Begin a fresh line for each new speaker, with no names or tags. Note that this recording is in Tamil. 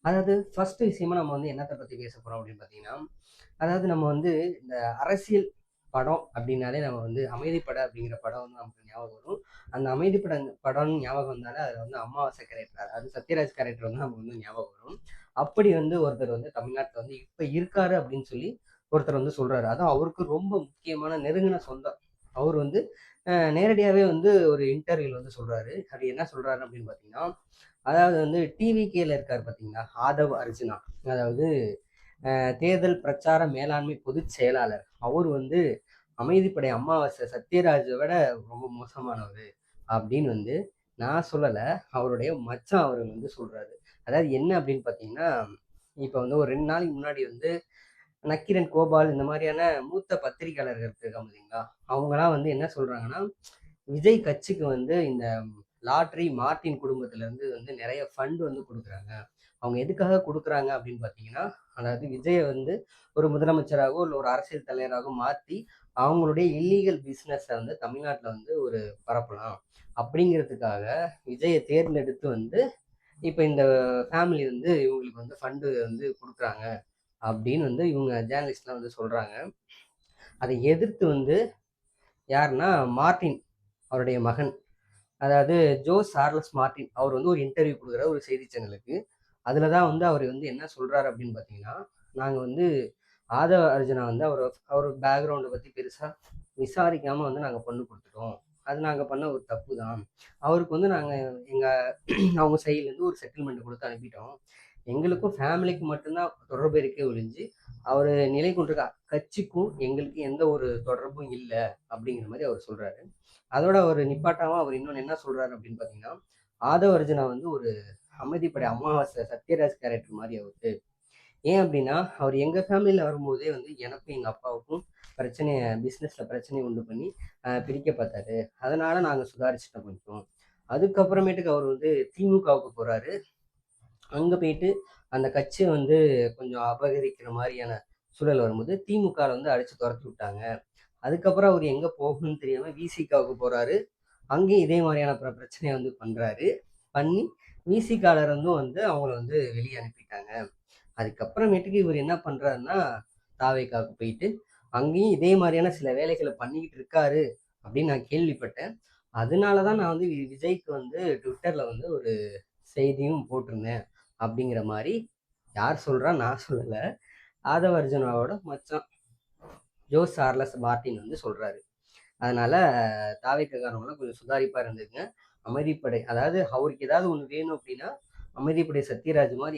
அதாவது ஃபர்ஸ்ட் விஷயமா நம்ம வந்து என்னத்த பத்தி பேச போறோம் அப்படின்னு பார்த்தீங்கன்னா, அதாவது நம்ம வந்து இந்த அரசியல் படம் அப்படின்னாலே நம்ம வந்து அமைதிப்பட அப்படிங்கிற படம் வந்து நமக்கு ஞாபகம் வரும். அந்த படம்னு ஞாபகம் வந்தாலே அதில் வந்து அமாவாசை கேரக்டர், அதாவது சத்யராஜ் கேரக்டர் வந்து நமக்கு வந்து ஞாபகம் வரும். அப்படி வந்து ஒருத்தர் வந்து தமிழ்நாட்டில் வந்து இப்போ இருக்காரு அப்படின்னு சொல்லி ஒருத்தர் வந்து சொல்றாரு. அதுவும் அவருக்கு ரொம்ப முக்கியமான நெருங்கின சொந்தம். அவர் வந்து நேரடியாகவே வந்து ஒரு இன்டர்வியூல வந்து சொல்றாரு. அது என்ன சொல்றாரு அப்படின்னு பார்த்தீங்கன்னா, அதாவது வந்து டிவிகேல இருக்காரு பார்த்தீங்களா, ஆதவ் அர்ஜுனா. அதாவது தேர்தல் பிரச்சார மேலாண்மை பொதுச் செயலாளர். அவர் வந்து அமைதிப்படை அமாவாசை சத்யராஜை விட ரொம்ப மோசமானவர் அப்படின்னு வந்து நான் சொல்லலை, அவருடைய மச்சான் அவர் வந்து சொல்றாரு. அதாவது என்ன அப்படின்னு பார்த்தீங்கன்னா, இப்போ வந்து ஒரு 2 நாளைக்கு முன்னாடி வந்து நக்கீரன் கோபால் இந்த மாதிரியான மூத்த பத்திரிகையாளர்கள் இருக்காங்க பார்த்தீங்களா, அவங்கலாம் வந்து என்ன சொல்றாங்கன்னா, விஜய் கட்சிக்கு வந்து இந்த லாட்ரி மார்ட்டின் குடும்பத்துல இருந்து வந்து நிறைய ஃபண்ட் வந்து கொடுக்குறாங்க. அவங்க எதுக்காக கொடுக்குறாங்க அப்படின்னு பார்த்தீங்கன்னா, அதாவது விஜயை வந்து ஒரு முதலமைச்சராகவோ இல்லை ஒரு அரசியல் தலைவராகவோ மாற்றி அவங்களுடைய இல்லீகல் பிஸ்னஸை வந்து தமிழ்நாட்டில் வந்து ஒரு பரப்பலாம் அப்படிங்கிறதுக்காக விஜயை தேர்ந்தெடுத்து வந்து இப்போ இந்த ஃபேமிலி வந்து இவங்களுக்கு வந்து ஃபண்டு வந்து கொடுக்குறாங்க அப்படின்னு வந்து இவங்க ஜேர்னலிஸ்ட்லாம் வந்து சொல்கிறாங்க. அதை எதிர்த்து வந்து யாருன்னா மார்ட்டின் அவருடைய மகன், அதாவது ஜோ சார்லஸ் மார்ட்டின், அவர் வந்து ஒரு இன்டர்வியூ கொடுக்குற ஒரு செய்தி சேனலுக்கு. அதில் தான் வந்து அவர் வந்து என்ன சொல்கிறாரு அப்படின்னு பார்த்தீங்கன்னா, நாங்கள் வந்து ஆதவ அர்ஜுனா வந்து அவர் பேக்ரவுண்டை பற்றி பெருசாக விசாரிக்காமல் வந்து நாங்கள் பொண்ணு கொடுத்துட்டோம். அது நாங்கள் பண்ண ஒரு தப்பு தான். அவருக்கு வந்து நாங்கள் அவங்க சைட்லேருந்து ஒரு செட்டில்மெண்ட் கொடுத்து அனுப்பிட்டோம். எங்களுக்கும் ஃபேமிலிக்கு மட்டும்தான் தொடர்பு இருக்கே ஒழிஞ்சு அவர் நிலை கொண்டிருக்க கட்சிக்கும் எங்களுக்கு எந்த ஒரு தொடர்பும் இல்லை அப்படிங்கிற மாதிரி அவர் சொல்கிறாரு. அதோட அவர் நிப்பாட்டாமல் அவர் இன்னொன்று என்ன சொல்கிறாரு அப்படின்னு பார்த்தீங்கன்னா, ஆதவ அர்ஜுனா வந்து ஒரு அமைதிப்படை அமாவாசை சத்யராஜ் கேரக்டர் மாதிரி அவருக்கு. ஏன் அப்படின்னா, அவர் எங்கள் ஃபேமிலியில் வரும்போதே வந்து எனக்கும் எங்கள் அப்பாவுக்கும் பிஸ்னஸில் பிரச்சனையை உண்டு பண்ணி பிரிக்க பார்த்தாரு. அதனால் நாங்கள் சுதாரிச்சுட்டோம் கொஞ்சம். அதுக்கப்புறமேட்டுக்கு அவர் வந்து திமுகவுக்கு போகிறாரு. அங்கே போயிட்டு அந்த கட்சியை வந்து கொஞ்சம் அபகரிக்கிற மாதிரியான சூழல் வரும்போது திமுகவில் வந்து அடித்து துரத்தி விட்டாங்க. அதுக்கப்புறம் அவர் எங்கே போகணும்னு தெரியாமல் விசிகாவுக்கு போகிறாரு. அங்கேயும் இதே மாதிரியான பிரச்சனையை வந்து பண்ணுறாரு. பண்ணி விசிகாலர் வந்து அவங்கள வந்து வெளியே அனுப்பிட்டாங்க. அதுக்கப்புறமேட்டுக்கு இவர் என்ன பண்றாருன்னா, தாவேக்காவுக்கு போயிட்டு அங்கேயும் இதே மாதிரியான சில வேலைகளை பண்ணிக்கிட்டு இருக்காரு அப்படின்னு நான் கேள்விப்பட்டேன். அதனாலதான் நான் வந்து விஜய்க்கு வந்து ட்விட்டர்ல வந்து ஒரு செய்தியும் போட்டிருந்தேன் அப்படிங்கிற மாதிரி. யார் சொல்றா, நான் சொல்லல, ஆதவ அர்ஜுனாவோட மச்சான் ஜோ சார்லஸ் மார்ட்டின் வந்து சொல்றாரு. அதனால தாவேக்காரவங்களாம் கொஞ்சம் சுதாரிப்பா இருந்துங்க. அமைதிப்படை, அதாவது அவருக்கு ஏதாவது ஒண்ணு வேணும் அப்படின்னா அமைதிப்படை சத்யராஜ் மாதிரி